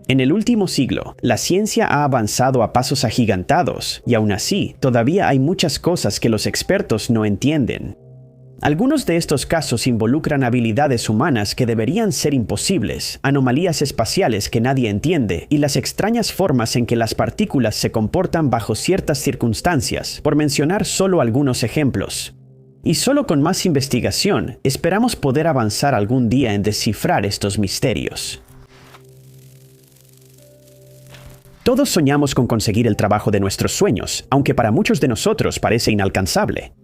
En el último siglo, la ciencia ha avanzado a pasos agigantados, y aún así, todavía hay muchas cosas que los expertos no entienden. Algunos de estos casos involucran habilidades humanas que deberían ser imposibles, anomalías espaciales que nadie entiende y las extrañas formas en que las partículas se comportan bajo ciertas circunstancias, por mencionar solo algunos ejemplos. Y solo con más investigación, esperamos poder avanzar algún día en descifrar estos misterios. Todos soñamos con conseguir el trabajo de nuestros sueños, aunque para muchos de nosotros parece inalcanzable.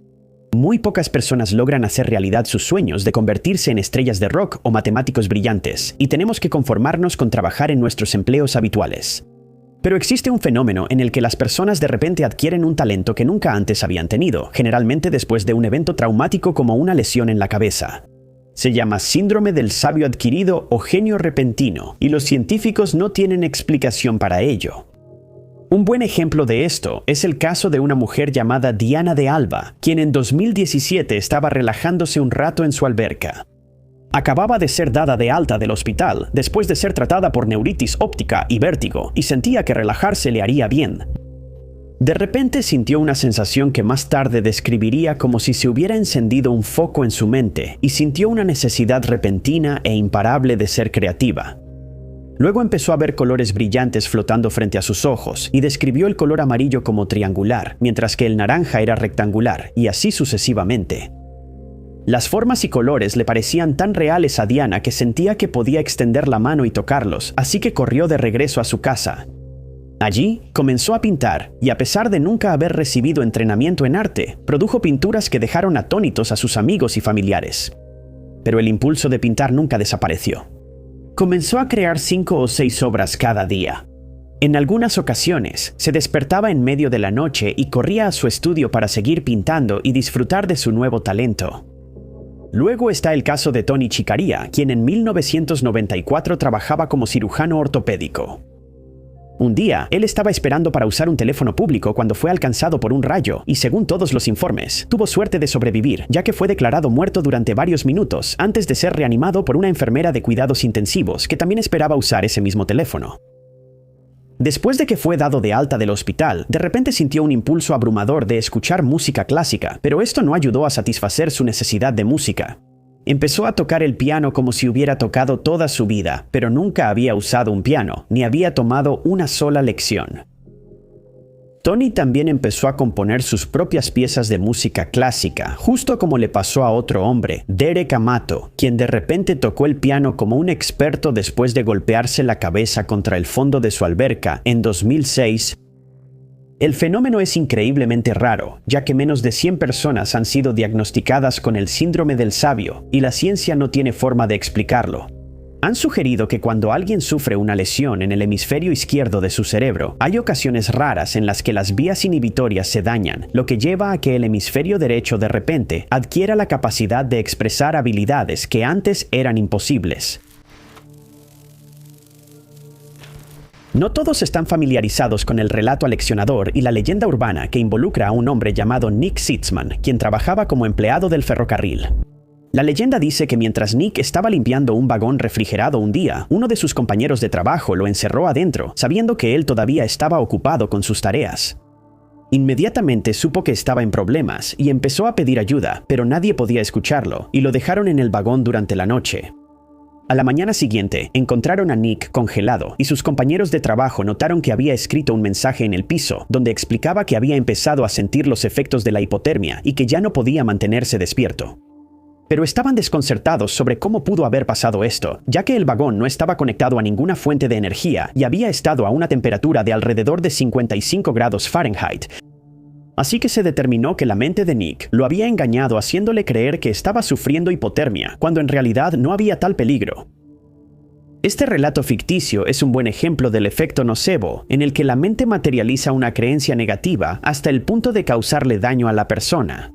Muy pocas personas logran hacer realidad sus sueños de convertirse en estrellas de rock o matemáticos brillantes, y tenemos que conformarnos con trabajar en nuestros empleos habituales. Pero existe un fenómeno en el que las personas de repente adquieren un talento que nunca antes habían tenido, generalmente después de un evento traumático como una lesión en la cabeza. Se llama síndrome del sabio adquirido o genio repentino, y los científicos no tienen explicación para ello. Un buen ejemplo de esto es el caso de una mujer llamada Diana de Alba, quien en 2017 estaba relajándose un rato en su alberca. Acababa de ser dada de alta del hospital después de ser tratada por neuritis óptica y vértigo, y sentía que relajarse le haría bien. De repente sintió una sensación que más tarde describiría como si se hubiera encendido un foco en su mente, y sintió una necesidad repentina e imparable de ser creativa. Luego empezó a ver colores brillantes flotando frente a sus ojos, y describió el color amarillo como triangular, mientras que el naranja era rectangular, y así sucesivamente. Las formas y colores le parecían tan reales a Diana que sentía que podía extender la mano y tocarlos, así que corrió de regreso a su casa. Allí, comenzó a pintar, y a pesar de nunca haber recibido entrenamiento en arte, produjo pinturas que dejaron atónitos a sus amigos y familiares. Pero el impulso de pintar nunca desapareció. Comenzó a crear 5 o 6 obras cada día. En algunas ocasiones, se despertaba en medio de la noche y corría a su estudio para seguir pintando y disfrutar de su nuevo talento. Luego está el caso de Tony Chicaria, quien en 1994 trabajaba como cirujano ortopédico. Un día, él estaba esperando para usar un teléfono público cuando fue alcanzado por un rayo y, según todos los informes, tuvo suerte de sobrevivir, ya que fue declarado muerto durante varios minutos antes de ser reanimado por una enfermera de cuidados intensivos que también esperaba usar ese mismo teléfono. Después de que fue dado de alta del hospital, de repente sintió un impulso abrumador de escuchar música clásica, pero esto no ayudó a satisfacer su necesidad de música. Empezó a tocar el piano como si hubiera tocado toda su vida, pero nunca había usado un piano, ni había tomado una sola lección. Tony también empezó a componer sus propias piezas de música clásica, justo como le pasó a otro hombre, Derek Amato, quien de repente tocó el piano como un experto después de golpearse la cabeza contra el fondo de su alberca en 2006. El fenómeno es increíblemente raro, ya que menos de 100 personas han sido diagnosticadas con el síndrome del sabio, y la ciencia no tiene forma de explicarlo. Han sugerido que cuando alguien sufre una lesión en el hemisferio izquierdo de su cerebro, hay ocasiones raras en las que las vías inhibitorias se dañan, lo que lleva a que el hemisferio derecho de repente adquiera la capacidad de expresar habilidades que antes eran imposibles. No todos están familiarizados con el relato aleccionador y la leyenda urbana que involucra a un hombre llamado Nick Sitzman, quien trabajaba como empleado del ferrocarril. La leyenda dice que mientras Nick estaba limpiando un vagón refrigerado un día, uno de sus compañeros de trabajo lo encerró adentro, sabiendo que él todavía estaba ocupado con sus tareas. Inmediatamente supo que estaba en problemas y empezó a pedir ayuda, pero nadie podía escucharlo, y lo dejaron en el vagón durante la noche. A la mañana siguiente, encontraron a Nick congelado, y sus compañeros de trabajo notaron que había escrito un mensaje en el piso, donde explicaba que había empezado a sentir los efectos de la hipotermia y que ya no podía mantenerse despierto. Pero estaban desconcertados sobre cómo pudo haber pasado esto, ya que el vagón no estaba conectado a ninguna fuente de energía y había estado a una temperatura de alrededor de 55 grados Fahrenheit. Así que se determinó que la mente de Nick lo había engañado haciéndole creer que estaba sufriendo hipotermia, cuando en realidad no había tal peligro. Este relato ficticio es un buen ejemplo del efecto nocebo, en el que la mente materializa una creencia negativa hasta el punto de causarle daño a la persona.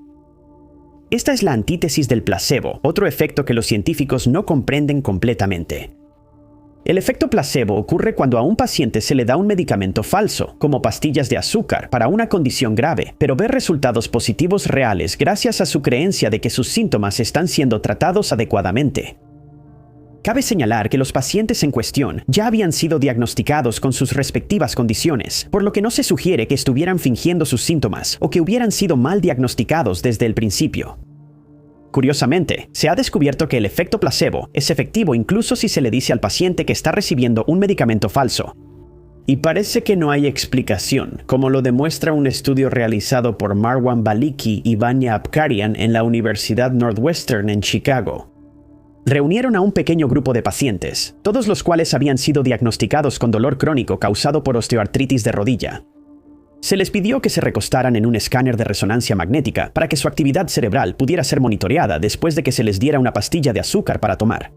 Esta es la antítesis del placebo, otro efecto que los científicos no comprenden completamente. El efecto placebo ocurre cuando a un paciente se le da un medicamento falso, como pastillas de azúcar, para una condición grave, pero ve resultados positivos reales gracias a su creencia de que sus síntomas están siendo tratados adecuadamente. Cabe señalar que los pacientes en cuestión ya habían sido diagnosticados con sus respectivas condiciones, por lo que no se sugiere que estuvieran fingiendo sus síntomas o que hubieran sido mal diagnosticados desde el principio. Curiosamente, se ha descubierto que el efecto placebo es efectivo incluso si se le dice al paciente que está recibiendo un medicamento falso. Y parece que no hay explicación, como lo demuestra un estudio realizado por Marwan Baliki y Vanya Apkarian en la Universidad Northwestern en Chicago. Reunieron a un pequeño grupo de pacientes, todos los cuales habían sido diagnosticados con dolor crónico causado por osteoartritis de rodilla. Se les pidió que se recostaran en un escáner de resonancia magnética para que su actividad cerebral pudiera ser monitoreada después de que se les diera una pastilla de azúcar para tomar.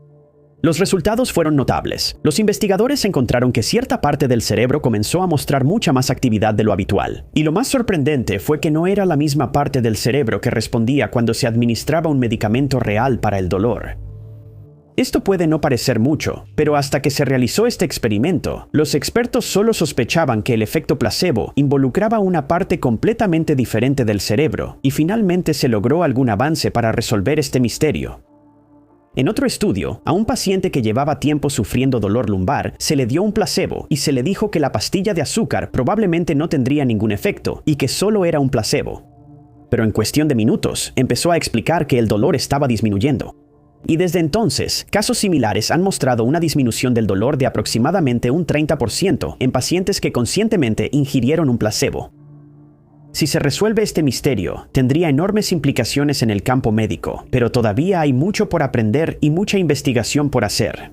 Los resultados fueron notables. Los investigadores encontraron que cierta parte del cerebro comenzó a mostrar mucha más actividad de lo habitual. Y lo más sorprendente fue que no era la misma parte del cerebro que respondía cuando se administraba un medicamento real para el dolor. Esto puede no parecer mucho, pero hasta que se realizó este experimento, los expertos solo sospechaban que el efecto placebo involucraba una parte completamente diferente del cerebro, y finalmente se logró algún avance para resolver este misterio. En otro estudio, a un paciente que llevaba tiempo sufriendo dolor lumbar, se le dio un placebo y se le dijo que la pastilla de azúcar probablemente no tendría ningún efecto y que solo era un placebo. Pero en cuestión de minutos, empezó a explicar que el dolor estaba disminuyendo. Y desde entonces, casos similares han mostrado una disminución del dolor de aproximadamente un 30% en pacientes que conscientemente ingirieron un placebo. Si se resuelve este misterio, tendría enormes implicaciones en el campo médico, pero todavía hay mucho por aprender y mucha investigación por hacer.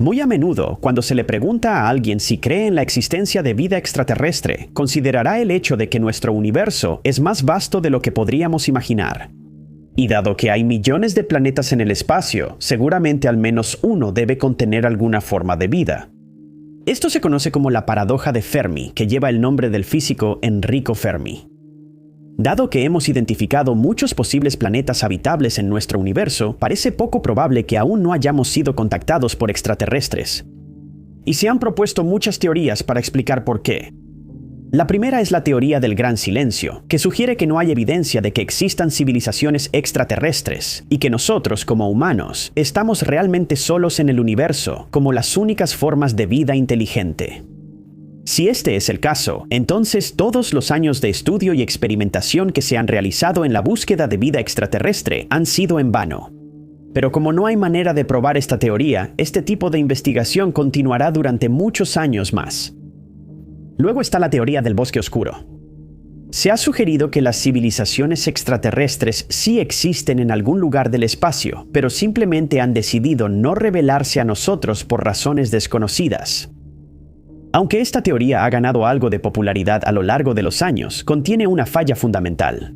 Muy a menudo, cuando se le pregunta a alguien si cree en la existencia de vida extraterrestre, considerará el hecho de que nuestro universo es más vasto de lo que podríamos imaginar. Y dado que hay millones de planetas en el espacio, seguramente al menos uno debe contener alguna forma de vida. Esto se conoce como la paradoja de Fermi, que lleva el nombre del físico Enrico Fermi. Dado que hemos identificado muchos posibles planetas habitables en nuestro universo, parece poco probable que aún no hayamos sido contactados por extraterrestres. Y se han propuesto muchas teorías para explicar por qué. La primera es la teoría del gran silencio, que sugiere que no hay evidencia de que existan civilizaciones extraterrestres, y que nosotros, como humanos, estamos realmente solos en el universo, como las únicas formas de vida inteligente. Si este es el caso, entonces todos los años de estudio y experimentación que se han realizado en la búsqueda de vida extraterrestre han sido en vano. Pero como no hay manera de probar esta teoría, este tipo de investigación continuará durante muchos años más. Luego está la teoría del bosque oscuro. Se ha sugerido que las civilizaciones extraterrestres sí existen en algún lugar del espacio, pero simplemente han decidido no revelarse a nosotros por razones desconocidas. Aunque esta teoría ha ganado algo de popularidad a lo largo de los años, contiene una falla fundamental.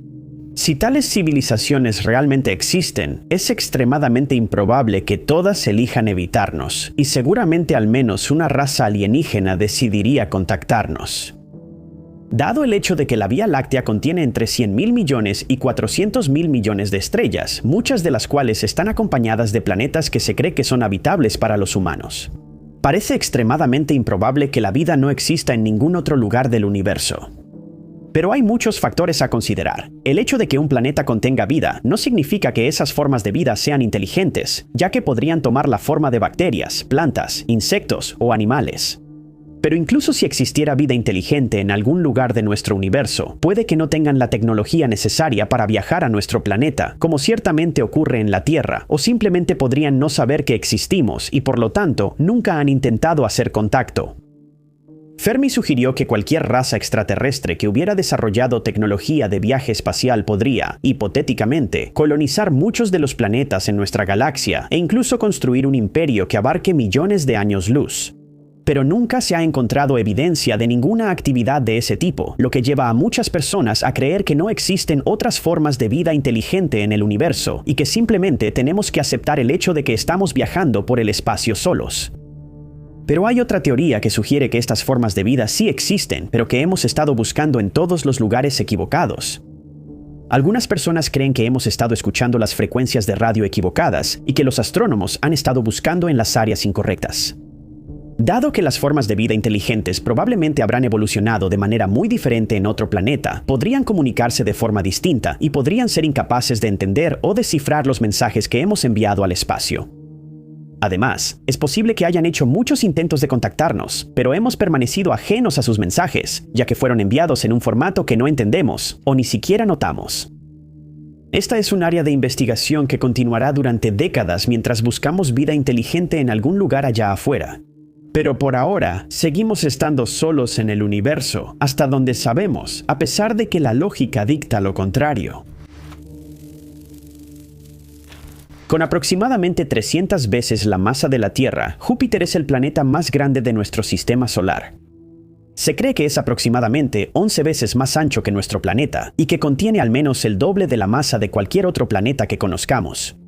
Si tales civilizaciones realmente existen, es extremadamente improbable que todas elijan evitarnos, y seguramente al menos una raza alienígena decidiría contactarnos. Dado el hecho de que la Vía Láctea contiene entre 100.000 millones y 400.000 millones de estrellas, muchas de las cuales están acompañadas de planetas que se cree que son habitables para los humanos. Parece extremadamente improbable que la vida no exista en ningún otro lugar del universo. Pero hay muchos factores a considerar. El hecho de que un planeta contenga vida no significa que esas formas de vida sean inteligentes, ya que podrían tomar la forma de bacterias, plantas, insectos o animales. Pero incluso si existiera vida inteligente en algún lugar de nuestro universo, puede que no tengan la tecnología necesaria para viajar a nuestro planeta, como ciertamente ocurre en la Tierra, o simplemente podrían no saber que existimos y por lo tanto nunca han intentado hacer contacto. Fermi sugirió que cualquier raza extraterrestre que hubiera desarrollado tecnología de viaje espacial podría, hipotéticamente, colonizar muchos de los planetas en nuestra galaxia e incluso construir un imperio que abarque millones de años luz. Pero nunca se ha encontrado evidencia de ninguna actividad de ese tipo, lo que lleva a muchas personas a creer que no existen otras formas de vida inteligente en el universo y que simplemente tenemos que aceptar el hecho de que estamos viajando por el espacio solos. Pero hay otra teoría que sugiere que estas formas de vida sí existen, pero que hemos estado buscando en todos los lugares equivocados. Algunas personas creen que hemos estado escuchando las frecuencias de radio equivocadas y que los astrónomos han estado buscando en las áreas incorrectas. Dado que las formas de vida inteligentes probablemente habrán evolucionado de manera muy diferente en otro planeta, podrían comunicarse de forma distinta y podrían ser incapaces de entender o descifrar los mensajes que hemos enviado al espacio. Además, es posible que hayan hecho muchos intentos de contactarnos, pero hemos permanecido ajenos a sus mensajes, ya que fueron enviados en un formato que no entendemos o ni siquiera notamos. Esta es un área de investigación que continuará durante décadas mientras buscamos vida inteligente en algún lugar allá afuera. Pero por ahora, seguimos estando solos en el universo, hasta donde sabemos, a pesar de que la lógica dicta lo contrario. Con aproximadamente 300 veces la masa de la Tierra, Júpiter es el planeta más grande de nuestro sistema solar. Se cree que es aproximadamente 11 veces más ancho que nuestro planeta y que contiene al menos el doble de la masa de cualquier otro planeta que conozcamos.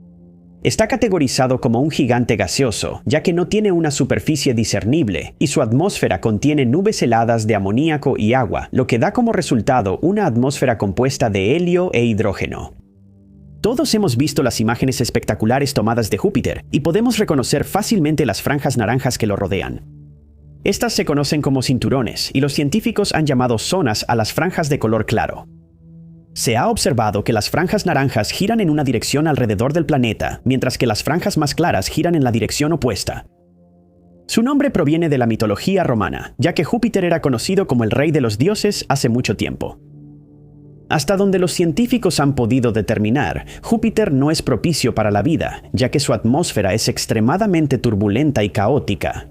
Está categorizado como un gigante gaseoso, ya que no tiene una superficie discernible y su atmósfera contiene nubes heladas de amoníaco y agua, lo que da como resultado una atmósfera compuesta de helio e hidrógeno. Todos hemos visto las imágenes espectaculares tomadas de Júpiter y podemos reconocer fácilmente las franjas naranjas que lo rodean. Estas se conocen como cinturones y los científicos han llamado zonas a las franjas de color claro. Se ha observado que las franjas naranjas giran en una dirección alrededor del planeta, mientras que las franjas más claras giran en la dirección opuesta. Su nombre proviene de la mitología romana, ya que Júpiter era conocido como el rey de los dioses hace mucho tiempo. Hasta donde los científicos han podido determinar, Júpiter no es propicio para la vida, ya que su atmósfera es extremadamente turbulenta y caótica.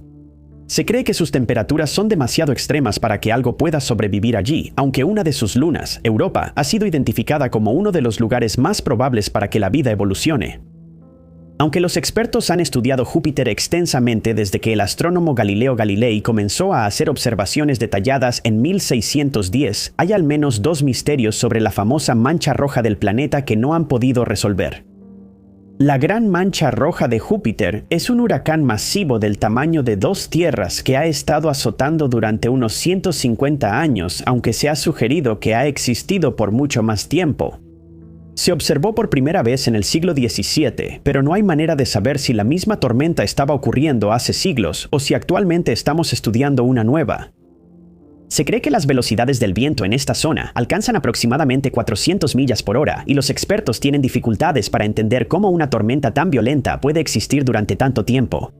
Se cree que sus temperaturas son demasiado extremas para que algo pueda sobrevivir allí, aunque una de sus lunas, Europa, ha sido identificada como uno de los lugares más probables para que la vida evolucione. Aunque los expertos han estudiado Júpiter extensamente desde que el astrónomo Galileo Galilei comenzó a hacer observaciones detalladas en 1610, hay al menos 2 misterios sobre la famosa mancha roja del planeta que no han podido resolver. La Gran Mancha Roja de Júpiter es un huracán masivo del tamaño de 2 tierras que ha estado azotando durante unos 150 años, aunque se ha sugerido que ha existido por mucho más tiempo. Se observó por primera vez en el siglo XVII, pero no hay manera de saber si la misma tormenta estaba ocurriendo hace siglos o si actualmente estamos estudiando una nueva. Se cree que las velocidades del viento en esta zona alcanzan aproximadamente 400 millas por hora y los expertos tienen dificultades para entender cómo una tormenta tan violenta puede existir durante tanto tiempo.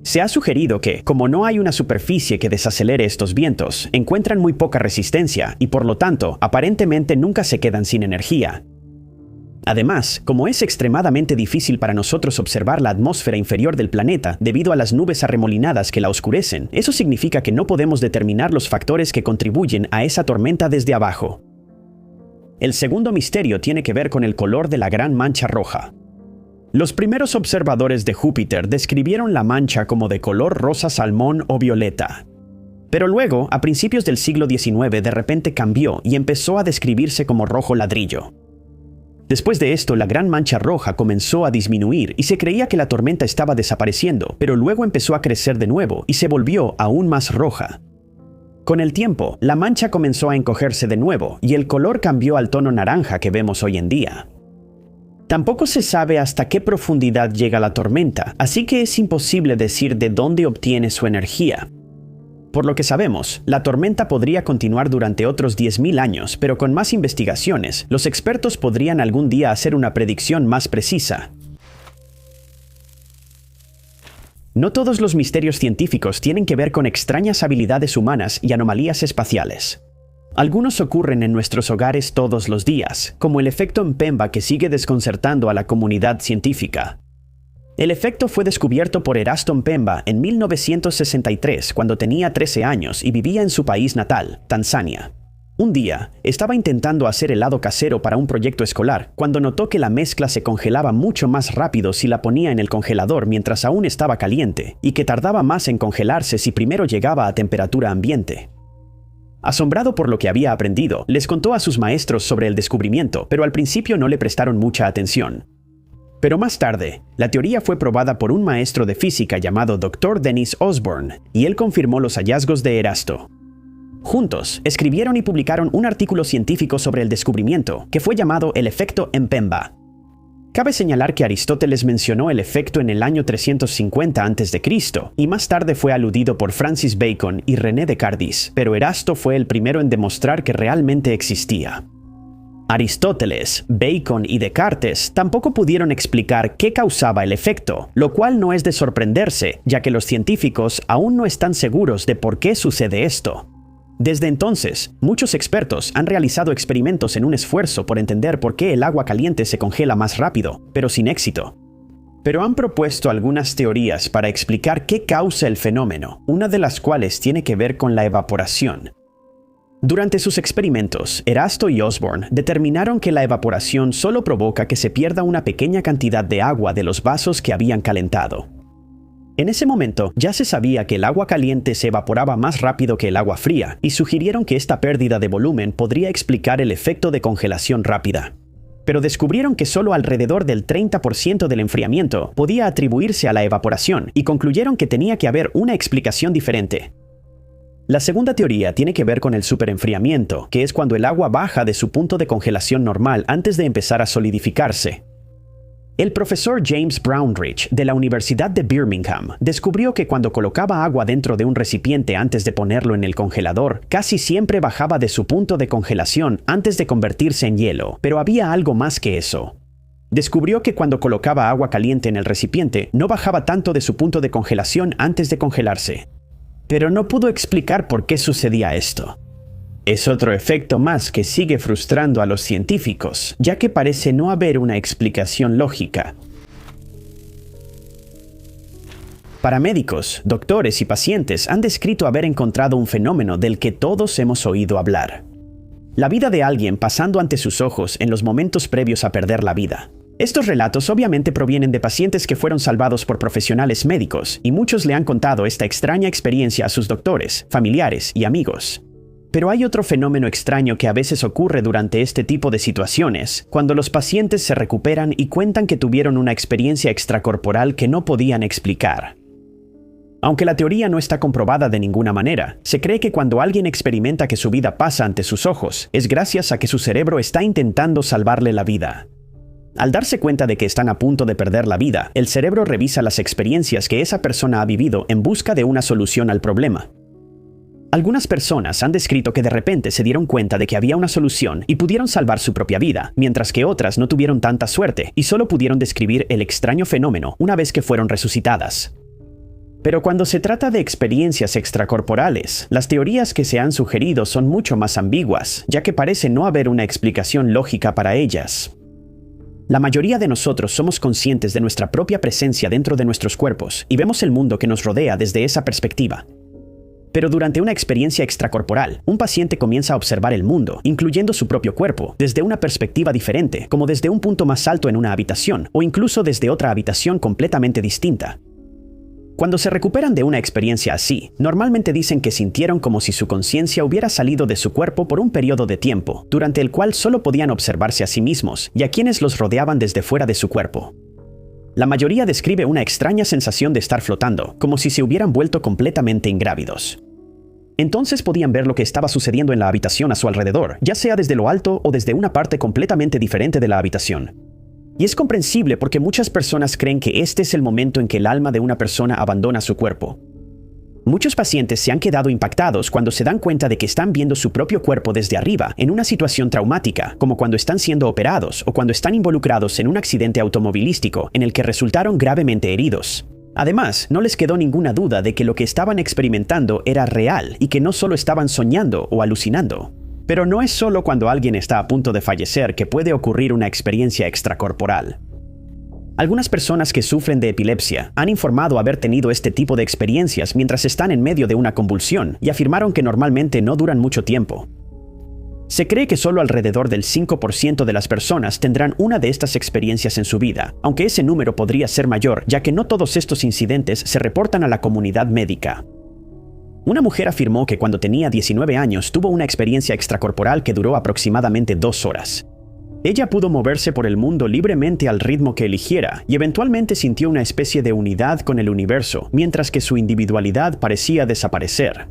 Se ha sugerido que, como no hay una superficie que desacelere estos vientos, encuentran muy poca resistencia y por lo tanto, aparentemente nunca se quedan sin energía. Además, como es extremadamente difícil para nosotros observar la atmósfera inferior del planeta debido a las nubes arremolinadas que la oscurecen, eso significa que no podemos determinar los factores que contribuyen a esa tormenta desde abajo. El segundo misterio tiene que ver con el color de la Gran Mancha Roja. Los primeros observadores de Júpiter describieron la mancha como de color rosa salmón o violeta. Pero luego, a principios del siglo XIX, de repente cambió y empezó a describirse como rojo ladrillo. Después de esto, la Gran Mancha Roja comenzó a disminuir y se creía que la tormenta estaba desapareciendo, pero luego empezó a crecer de nuevo y se volvió aún más roja. Con el tiempo, la mancha comenzó a encogerse de nuevo y el color cambió al tono naranja que vemos hoy en día. Tampoco se sabe hasta qué profundidad llega la tormenta, así que es imposible decir de dónde obtiene su energía. Por lo que sabemos, la tormenta podría continuar durante otros 10.000 años, pero con más investigaciones, los expertos podrían algún día hacer una predicción más precisa. No todos los misterios científicos tienen que ver con extrañas habilidades humanas y anomalías espaciales. Algunos ocurren en nuestros hogares todos los días, como el efecto Mpemba que sigue desconcertando a la comunidad científica. El efecto fue descubierto por Erasto Mpemba en 1963, cuando tenía 13 años y vivía en su país natal, Tanzania. Un día, estaba intentando hacer helado casero para un proyecto escolar, cuando notó que la mezcla se congelaba mucho más rápido si la ponía en el congelador mientras aún estaba caliente, y que tardaba más en congelarse si primero llegaba a temperatura ambiente. Asombrado por lo que había aprendido, les contó a sus maestros sobre el descubrimiento, pero al principio no le prestaron mucha atención. Pero más tarde, la teoría fue probada por un maestro de física llamado Dr. Dennis Osborne, y él confirmó los hallazgos de Erasto. Juntos, escribieron y publicaron un artículo científico sobre el descubrimiento, que fue llamado el efecto Mpemba. Cabe señalar que Aristóteles mencionó el efecto en el año 350 a.C. y más tarde fue aludido por Francis Bacon y René Descartes, pero Erasto fue el primero en demostrar que realmente existía. Aristóteles, Bacon y Descartes tampoco pudieron explicar qué causaba el efecto, lo cual no es de sorprenderse, ya que los científicos aún no están seguros de por qué sucede esto. Desde entonces, muchos expertos han realizado experimentos en un esfuerzo por entender por qué el agua caliente se congela más rápido, pero sin éxito. Pero han propuesto algunas teorías para explicar qué causa el fenómeno, una de las cuales tiene que ver con la evaporación. Durante sus experimentos, Erasto y Osborn determinaron que la evaporación solo provoca que se pierda una pequeña cantidad de agua de los vasos que habían calentado. En ese momento, ya se sabía que el agua caliente se evaporaba más rápido que el agua fría, y sugirieron que esta pérdida de volumen podría explicar el efecto de congelación rápida. Pero descubrieron que solo alrededor del 30% del enfriamiento podía atribuirse a la evaporación, y concluyeron que tenía que haber una explicación diferente. La segunda teoría tiene que ver con el superenfriamiento, que es cuando el agua baja de su punto de congelación normal antes de empezar a solidificarse. El profesor James Brownrigg de la Universidad de Birmingham descubrió que cuando colocaba agua dentro de un recipiente antes de ponerlo en el congelador, casi siempre bajaba de su punto de congelación antes de convertirse en hielo, pero había algo más que eso. Descubrió que cuando colocaba agua caliente en el recipiente, no bajaba tanto de su punto de congelación antes de congelarse. Pero no pudo explicar por qué sucedía esto. Es otro efecto más que sigue frustrando a los científicos, ya que parece no haber una explicación lógica. Paramédicos, doctores y pacientes han descrito haber encontrado un fenómeno del que todos hemos oído hablar. La vida de alguien pasando ante sus ojos en los momentos previos a perder la vida. Estos relatos obviamente provienen de pacientes que fueron salvados por profesionales médicos, y muchos le han contado esta extraña experiencia a sus doctores, familiares y amigos. Pero hay otro fenómeno extraño que a veces ocurre durante este tipo de situaciones, cuando los pacientes se recuperan y cuentan que tuvieron una experiencia extracorporal que no podían explicar. Aunque la teoría no está comprobada de ninguna manera, se cree que cuando alguien experimenta que su vida pasa ante sus ojos, es gracias a que su cerebro está intentando salvarle la vida. Al darse cuenta de que están a punto de perder la vida, el cerebro revisa las experiencias que esa persona ha vivido en busca de una solución al problema. Algunas personas han descrito que de repente se dieron cuenta de que había una solución y pudieron salvar su propia vida, mientras que otras no tuvieron tanta suerte y solo pudieron describir el extraño fenómeno una vez que fueron resucitadas. Pero cuando se trata de experiencias extracorporales, las teorías que se han sugerido son mucho más ambiguas, ya que parece no haber una explicación lógica para ellas. La mayoría de nosotros somos conscientes de nuestra propia presencia dentro de nuestros cuerpos y vemos el mundo que nos rodea desde esa perspectiva. Pero durante una experiencia extracorporal, un paciente comienza a observar el mundo, incluyendo su propio cuerpo, desde una perspectiva diferente, como desde un punto más alto en una habitación, o incluso desde otra habitación completamente distinta. Cuando se recuperan de una experiencia así, normalmente dicen que sintieron como si su conciencia hubiera salido de su cuerpo por un periodo de tiempo, durante el cual solo podían observarse a sí mismos y a quienes los rodeaban desde fuera de su cuerpo. La mayoría describe una extraña sensación de estar flotando, como si se hubieran vuelto completamente ingrávidos. Entonces podían ver lo que estaba sucediendo en la habitación a su alrededor, ya sea desde lo alto o desde una parte completamente diferente de la habitación. Y es comprensible porque muchas personas creen que este es el momento en que el alma de una persona abandona su cuerpo. Muchos pacientes se han quedado impactados cuando se dan cuenta de que están viendo su propio cuerpo desde arriba en una situación traumática, como cuando están siendo operados o cuando están involucrados en un accidente automovilístico en el que resultaron gravemente heridos. Además, no les quedó ninguna duda de que lo que estaban experimentando era real y que no solo estaban soñando o alucinando. Pero no es solo cuando alguien está a punto de fallecer que puede ocurrir una experiencia extracorporal. Algunas personas que sufren de epilepsia han informado haber tenido este tipo de experiencias mientras están en medio de una convulsión y afirmaron que normalmente no duran mucho tiempo. Se cree que solo alrededor del 5% de las personas tendrán una de estas experiencias en su vida, aunque ese número podría ser mayor ya que no todos estos incidentes se reportan a la comunidad médica. Una mujer afirmó que cuando tenía 19 años tuvo una experiencia extracorporal que duró aproximadamente 2 horas. Ella pudo moverse por el mundo libremente al ritmo que eligiera y eventualmente sintió una especie de unidad con el universo, mientras que su individualidad parecía desaparecer.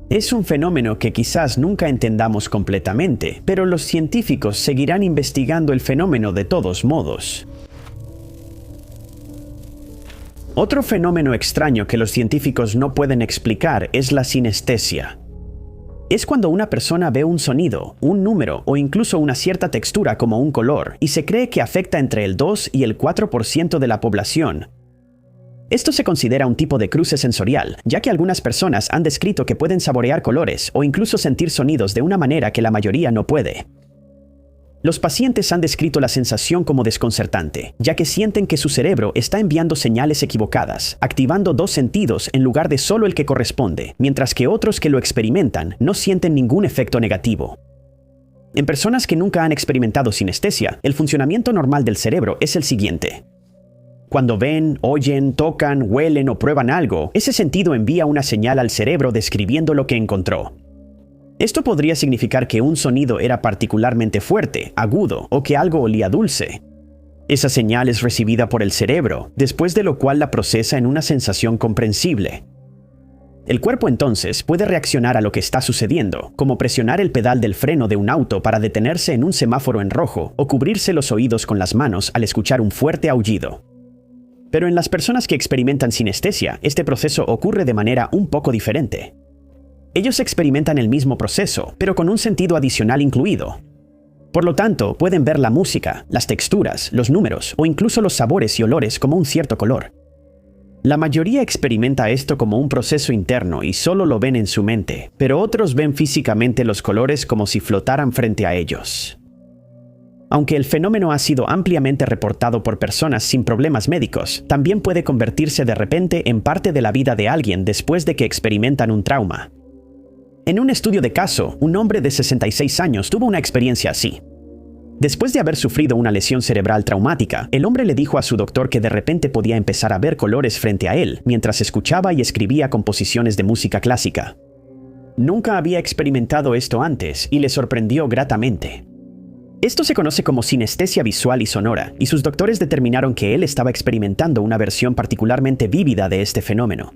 Es un fenómeno que quizás nunca entendamos completamente, pero los científicos seguirán investigando el fenómeno de todos modos. Otro fenómeno extraño que los científicos no pueden explicar es la sinestesia. Es cuando una persona ve un sonido, un número o incluso una cierta textura como un color y se cree que afecta entre el 2 y el 4% de la población. Esto se considera un tipo de cruce sensorial, ya que algunas personas han descrito que pueden saborear colores o incluso sentir sonidos de una manera que la mayoría no puede. Los pacientes han descrito la sensación como desconcertante, ya que sienten que su cerebro está enviando señales equivocadas, activando dos sentidos en lugar de solo el que corresponde, mientras que otros que lo experimentan no sienten ningún efecto negativo. En personas que nunca han experimentado sinestesia, el funcionamiento normal del cerebro es el siguiente. Cuando ven, oyen, tocan, huelen o prueban algo, ese sentido envía una señal al cerebro describiendo lo que encontró. Esto podría significar que un sonido era particularmente fuerte, agudo o que algo olía dulce. Esa señal es recibida por el cerebro, después de lo cual la procesa en una sensación comprensible. El cuerpo entonces puede reaccionar a lo que está sucediendo, como presionar el pedal del freno de un auto para detenerse en un semáforo en rojo o cubrirse los oídos con las manos al escuchar un fuerte aullido. Pero en las personas que experimentan sinestesia, este proceso ocurre de manera un poco diferente. Ellos experimentan el mismo proceso, pero con un sentido adicional incluido. Por lo tanto, pueden ver la música, las texturas, los números o incluso los sabores y olores como un cierto color. La mayoría experimenta esto como un proceso interno y solo lo ven en su mente, pero otros ven físicamente los colores como si flotaran frente a ellos. Aunque el fenómeno ha sido ampliamente reportado por personas sin problemas médicos, también puede convertirse de repente en parte de la vida de alguien después de que experimentan un trauma. En un estudio de caso, un hombre de 66 años tuvo una experiencia así. Después de haber sufrido una lesión cerebral traumática, el hombre le dijo a su doctor que de repente podía empezar a ver colores frente a él mientras escuchaba y escribía composiciones de música clásica. Nunca había experimentado esto antes y le sorprendió gratamente. Esto se conoce como sinestesia visual y sonora, y sus doctores determinaron que él estaba experimentando una versión particularmente vívida de este fenómeno.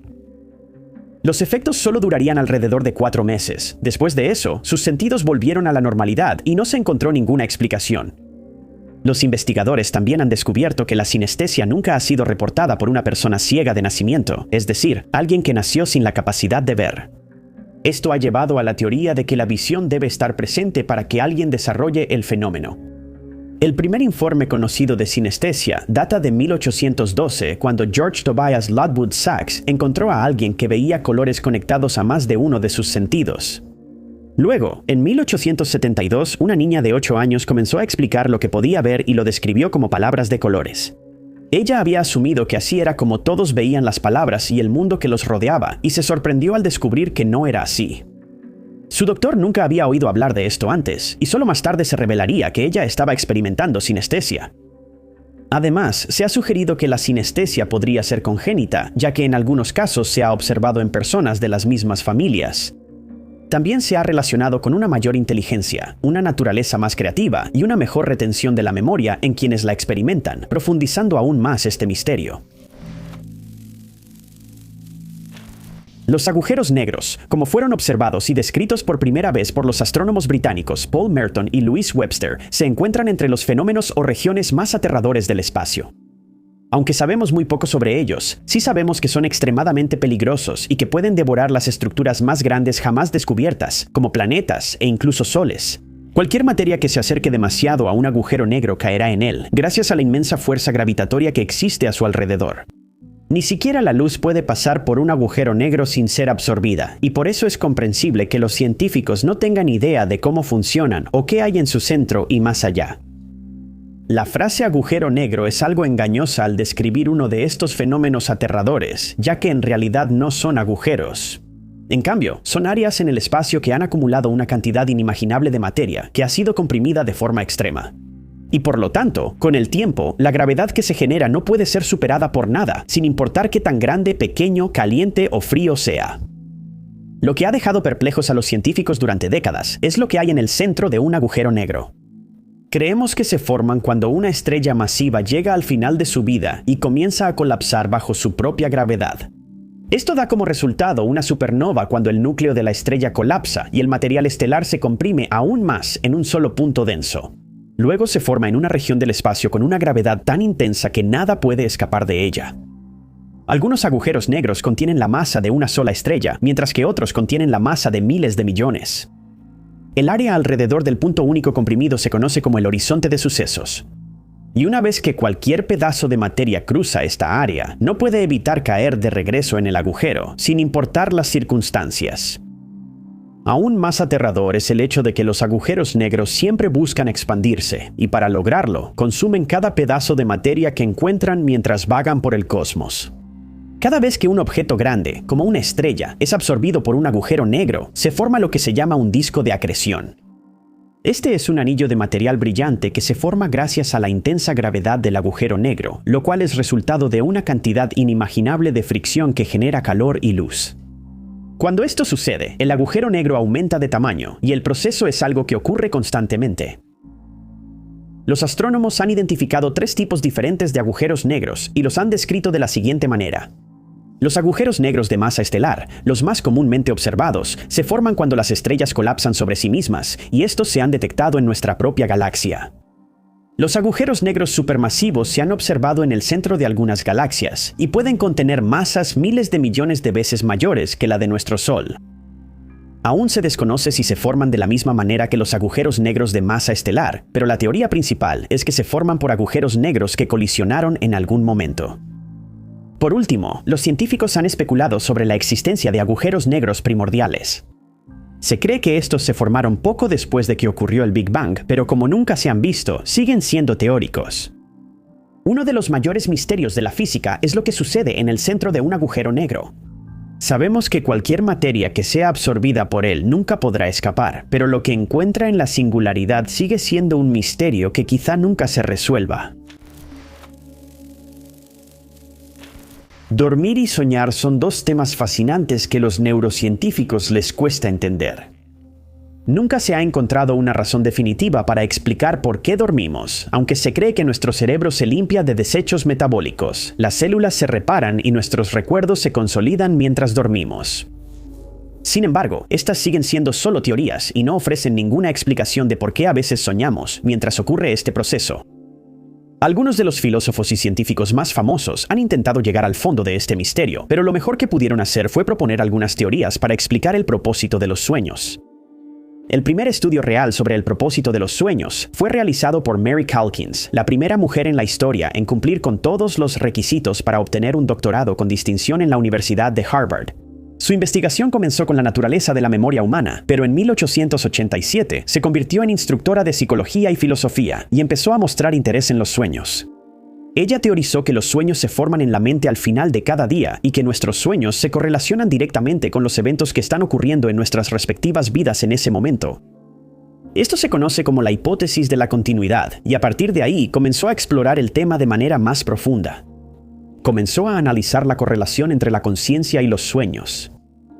Los efectos solo durarían alrededor de 4 meses. Después de eso, sus sentidos volvieron a la normalidad y no se encontró ninguna explicación. Los investigadores también han descubierto que la sinestesia nunca ha sido reportada por una persona ciega de nacimiento, es decir, alguien que nació sin la capacidad de ver. Esto ha llevado a la teoría de que la visión debe estar presente para que alguien desarrolle el fenómeno. El primer informe conocido de sinestesia data de 1812, cuando George Tobias Ludwood Sachs encontró a alguien que veía colores conectados a más de uno de sus sentidos. Luego, en 1872, una niña de 8 años comenzó a explicar lo que podía ver y lo describió como palabras de colores. Ella había asumido que así era como todos veían las palabras y el mundo que los rodeaba, y se sorprendió al descubrir que no era así. Su doctor nunca había oído hablar de esto antes, y solo más tarde se revelaría que ella estaba experimentando sinestesia. Además, se ha sugerido que la sinestesia podría ser congénita, ya que en algunos casos se ha observado en personas de las mismas familias. También se ha relacionado con una mayor inteligencia, una naturaleza más creativa y una mejor retención de la memoria en quienes la experimentan, profundizando aún más este misterio. Los agujeros negros, como fueron observados y descritos por primera vez por los astrónomos británicos Paul Merton y Louis Webster, se encuentran entre los fenómenos o regiones más aterradores del espacio. Aunque sabemos muy poco sobre ellos, sí sabemos que son extremadamente peligrosos y que pueden devorar las estructuras más grandes jamás descubiertas, como planetas e incluso soles. Cualquier materia que se acerque demasiado a un agujero negro caerá en él, gracias a la inmensa fuerza gravitatoria que existe a su alrededor. Ni siquiera la luz puede pasar por un agujero negro sin ser absorbida, y por eso es comprensible que los científicos no tengan idea de cómo funcionan o qué hay en su centro y más allá. La frase agujero negro es algo engañosa al describir uno de estos fenómenos aterradores, ya que en realidad no son agujeros. En cambio, son áreas en el espacio que han acumulado una cantidad inimaginable de materia que ha sido comprimida de forma extrema. Y por lo tanto, con el tiempo, la gravedad que se genera no puede ser superada por nada, sin importar qué tan grande, pequeño, caliente o frío sea. Lo que ha dejado perplejos a los científicos durante décadas es lo que hay en el centro de un agujero negro. Creemos que se forman cuando una estrella masiva llega al final de su vida y comienza a colapsar bajo su propia gravedad. Esto da como resultado una supernova cuando el núcleo de la estrella colapsa y el material estelar se comprime aún más en un solo punto denso. Luego se forma en una región del espacio con una gravedad tan intensa que nada puede escapar de ella. Algunos agujeros negros contienen la masa de una sola estrella, mientras que otros contienen la masa de miles de millones. El área alrededor del punto único comprimido se conoce como el horizonte de sucesos. Y una vez que cualquier pedazo de materia cruza esta área, no puede evitar caer de regreso en el agujero, sin importar las circunstancias. Aún más aterrador es el hecho de que los agujeros negros siempre buscan expandirse, y para lograrlo, consumen cada pedazo de materia que encuentran mientras vagan por el cosmos. Cada vez que un objeto grande, como una estrella, es absorbido por un agujero negro, se forma lo que se llama un disco de acreción. Este es un anillo de material brillante que se forma gracias a la intensa gravedad del agujero negro, lo cual es resultado de una cantidad inimaginable de fricción que genera calor y luz. Cuando esto sucede, el agujero negro aumenta de tamaño, y el proceso es algo que ocurre constantemente. Los astrónomos han identificado 3 tipos diferentes de agujeros negros y los han descrito de la siguiente manera. Los agujeros negros de masa estelar, los más comúnmente observados, se forman cuando las estrellas colapsan sobre sí mismas, y estos se han detectado en nuestra propia galaxia. Los agujeros negros supermasivos se han observado en el centro de algunas galaxias, y pueden contener masas miles de millones de veces mayores que la de nuestro Sol. Aún se desconoce si se forman de la misma manera que los agujeros negros de masa estelar, pero la teoría principal es que se forman por agujeros negros que colisionaron en algún momento. Por último, los científicos han especulado sobre la existencia de agujeros negros primordiales. Se cree que estos se formaron poco después de que ocurrió el Big Bang, pero como nunca se han visto, siguen siendo teóricos. Uno de los mayores misterios de la física es lo que sucede en el centro de un agujero negro. Sabemos que cualquier materia que sea absorbida por él nunca podrá escapar, pero lo que encuentra en la singularidad sigue siendo un misterio que quizá nunca se resuelva. Dormir y soñar son 2 temas fascinantes que los neurocientíficos les cuesta entender. Nunca se ha encontrado una razón definitiva para explicar por qué dormimos, aunque se cree que nuestro cerebro se limpia de desechos metabólicos, las células se reparan y nuestros recuerdos se consolidan mientras dormimos. Sin embargo, estas siguen siendo solo teorías y no ofrecen ninguna explicación de por qué a veces soñamos mientras ocurre este proceso. Algunos de los filósofos y científicos más famosos han intentado llegar al fondo de este misterio, pero lo mejor que pudieron hacer fue proponer algunas teorías para explicar el propósito de los sueños. El primer estudio real sobre el propósito de los sueños fue realizado por Mary Calkins, la primera mujer en la historia en cumplir con todos los requisitos para obtener un doctorado con distinción en la Universidad de Harvard. Su investigación comenzó con la naturaleza de la memoria humana, pero en 1887 se convirtió en instructora de psicología y filosofía y empezó a mostrar interés en los sueños. Ella teorizó que los sueños se forman en la mente al final de cada día y que nuestros sueños se correlacionan directamente con los eventos que están ocurriendo en nuestras respectivas vidas en ese momento. Esto se conoce como la hipótesis de la continuidad, y a partir de ahí comenzó a explorar el tema de manera más profunda. Comenzó a analizar la correlación entre la conciencia y los sueños.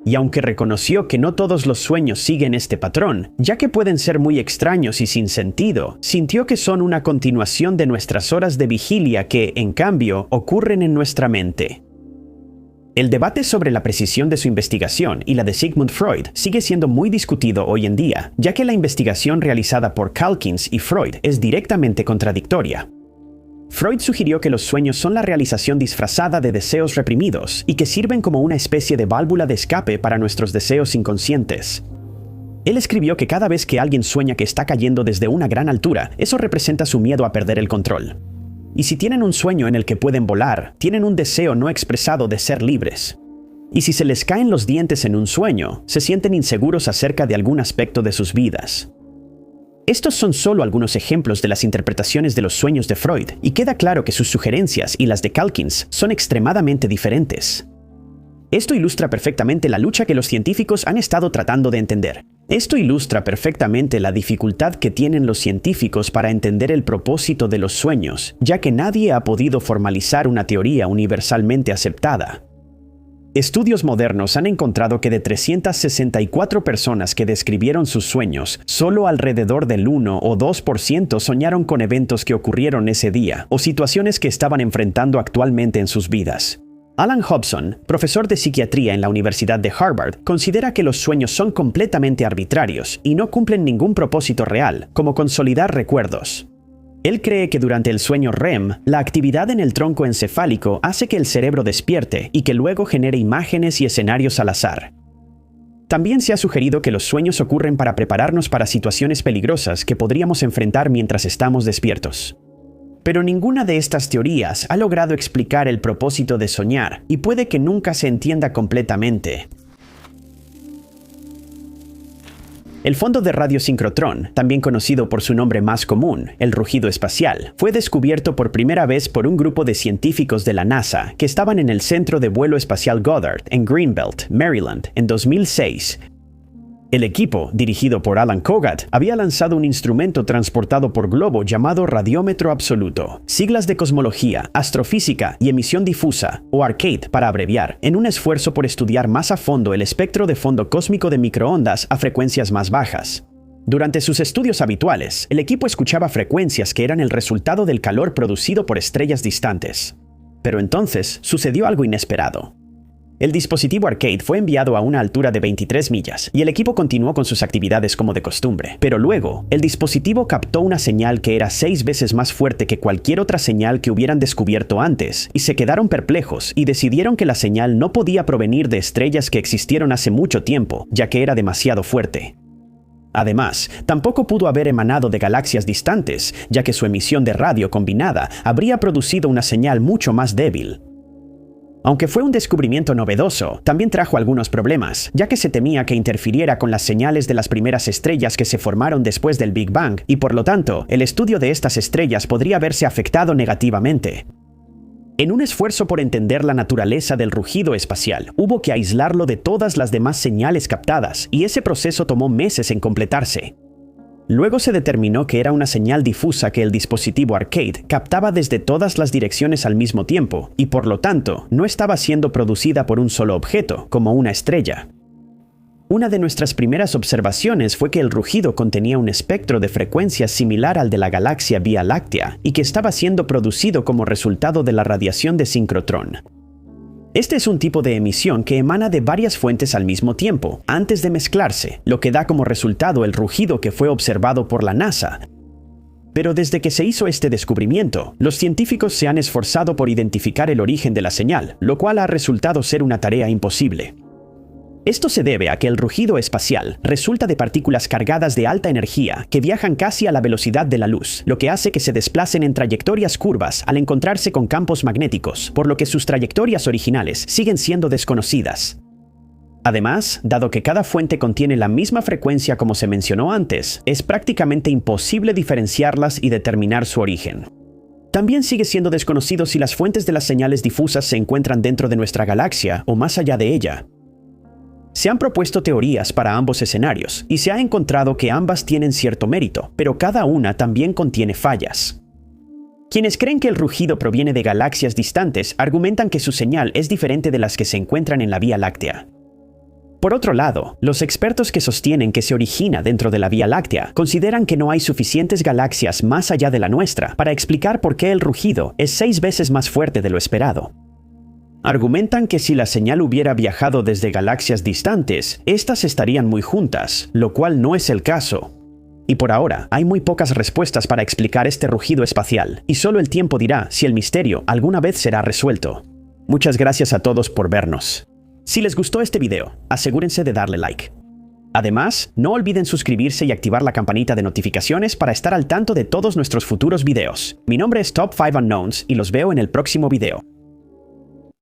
Y aunque reconoció que no todos los sueños siguen este patrón, ya que pueden ser muy extraños y sin sentido, sintió que son una continuación de nuestras horas de vigilia que, en cambio, ocurren en nuestra mente. El debate sobre la precisión de su investigación y la de Sigmund Freud sigue siendo muy discutido hoy en día, ya que la investigación realizada por Calkins y Freud es directamente contradictoria. Freud sugirió que los sueños son la realización disfrazada de deseos reprimidos y que sirven como una especie de válvula de escape para nuestros deseos inconscientes. Él escribió que cada vez que alguien sueña que está cayendo desde una gran altura, eso representa su miedo a perder el control. Y si tienen un sueño en el que pueden volar, tienen un deseo no expresado de ser libres. Y si se les caen los dientes en un sueño, se sienten inseguros acerca de algún aspecto de sus vidas. Estos son solo algunos ejemplos de las interpretaciones de los sueños de Freud, y queda claro que sus sugerencias y las de Calkins son extremadamente diferentes. Esto ilustra perfectamente la lucha que los científicos han estado tratando de entender. Esto ilustra perfectamente la dificultad que tienen los científicos para entender el propósito de los sueños, ya que nadie ha podido formalizar una teoría universalmente aceptada. Estudios modernos han encontrado que de 364 personas que describieron sus sueños, solo alrededor del 1 o 2% soñaron con eventos que ocurrieron ese día o situaciones que estaban enfrentando actualmente en sus vidas. Alan Hobson, profesor de psiquiatría en la Universidad de Harvard, considera que los sueños son completamente arbitrarios y no cumplen ningún propósito real, como consolidar recuerdos. Él cree que durante el sueño REM, la actividad en el tronco encefálico hace que el cerebro despierte y que luego genere imágenes y escenarios al azar. También se ha sugerido que los sueños ocurren para prepararnos para situaciones peligrosas que podríamos enfrentar mientras estamos despiertos. Pero ninguna de estas teorías ha logrado explicar el propósito de soñar y puede que nunca se entienda completamente. El fondo de radiosincrotrón, también conocido por su nombre más común, el rugido espacial, fue descubierto por primera vez por un grupo de científicos de la NASA que estaban en el Centro de Vuelo Espacial Goddard, en Greenbelt, Maryland, en 2006. El equipo, dirigido por Alan Kogat, había lanzado un instrumento transportado por globo llamado radiómetro absoluto, siglas de cosmología, astrofísica y emisión difusa, o ARCADE para abreviar, en un esfuerzo por estudiar más a fondo el espectro de fondo cósmico de microondas a frecuencias más bajas. Durante sus estudios habituales, el equipo escuchaba frecuencias que eran el resultado del calor producido por estrellas distantes. Pero entonces sucedió algo inesperado. El dispositivo ARCADE fue enviado a una altura de 23 millas y el equipo continuó con sus actividades como de costumbre. Pero luego, el dispositivo captó una señal que era 6 veces más fuerte que cualquier otra señal que hubieran descubierto antes, y se quedaron perplejos y decidieron que la señal no podía provenir de estrellas que existieron hace mucho tiempo, ya que era demasiado fuerte. Además, tampoco pudo haber emanado de galaxias distantes, ya que su emisión de radio combinada habría producido una señal mucho más débil. Aunque fue un descubrimiento novedoso, también trajo algunos problemas, ya que se temía que interfiriera con las señales de las primeras estrellas que se formaron después del Big Bang, y por lo tanto, el estudio de estas estrellas podría verse afectado negativamente. En un esfuerzo por entender la naturaleza del rugido espacial, hubo que aislarlo de todas las demás señales captadas, y ese proceso tomó meses en completarse. Luego se determinó que era una señal difusa que el dispositivo ARCADE captaba desde todas las direcciones al mismo tiempo, y por lo tanto, no estaba siendo producida por un solo objeto, como una estrella. Una de nuestras primeras observaciones fue que el rugido contenía un espectro de frecuencias similar al de la galaxia Vía Láctea, y que estaba siendo producido como resultado de la radiación de sincrotrón. Este es un tipo de emisión que emana de varias fuentes al mismo tiempo, antes de mezclarse, lo que da como resultado el rugido que fue observado por la NASA. Pero desde que se hizo este descubrimiento, los científicos se han esforzado por identificar el origen de la señal, lo cual ha resultado ser una tarea imposible. Esto se debe a que el rugido espacial resulta de partículas cargadas de alta energía que viajan casi a la velocidad de la luz, lo que hace que se desplacen en trayectorias curvas al encontrarse con campos magnéticos, por lo que sus trayectorias originales siguen siendo desconocidas. Además, dado que cada fuente contiene la misma frecuencia como se mencionó antes, es prácticamente imposible diferenciarlas y determinar su origen. También sigue siendo desconocido si las fuentes de las señales difusas se encuentran dentro de nuestra galaxia o más allá de ella. Se han propuesto teorías para ambos escenarios, y se ha encontrado que ambas tienen cierto mérito, pero cada una también contiene fallas. Quienes creen que el rugido proviene de galaxias distantes argumentan que su señal es diferente de las que se encuentran en la Vía Láctea. Por otro lado, los expertos que sostienen que se origina dentro de la Vía Láctea consideran que no hay suficientes galaxias más allá de la nuestra para explicar por qué el rugido es 6 veces más fuerte de lo esperado. Argumentan que si la señal hubiera viajado desde galaxias distantes, estas estarían muy juntas, lo cual no es el caso. Y por ahora, hay muy pocas respuestas para explicar este rugido espacial, y solo el tiempo dirá si el misterio alguna vez será resuelto. Muchas gracias a todos por vernos. Si les gustó este video, asegúrense de darle like. Además, no olviden suscribirse y activar la campanita de notificaciones para estar al tanto de todos nuestros futuros videos. Mi nombre es Top 5 Unknowns y los veo en el próximo video.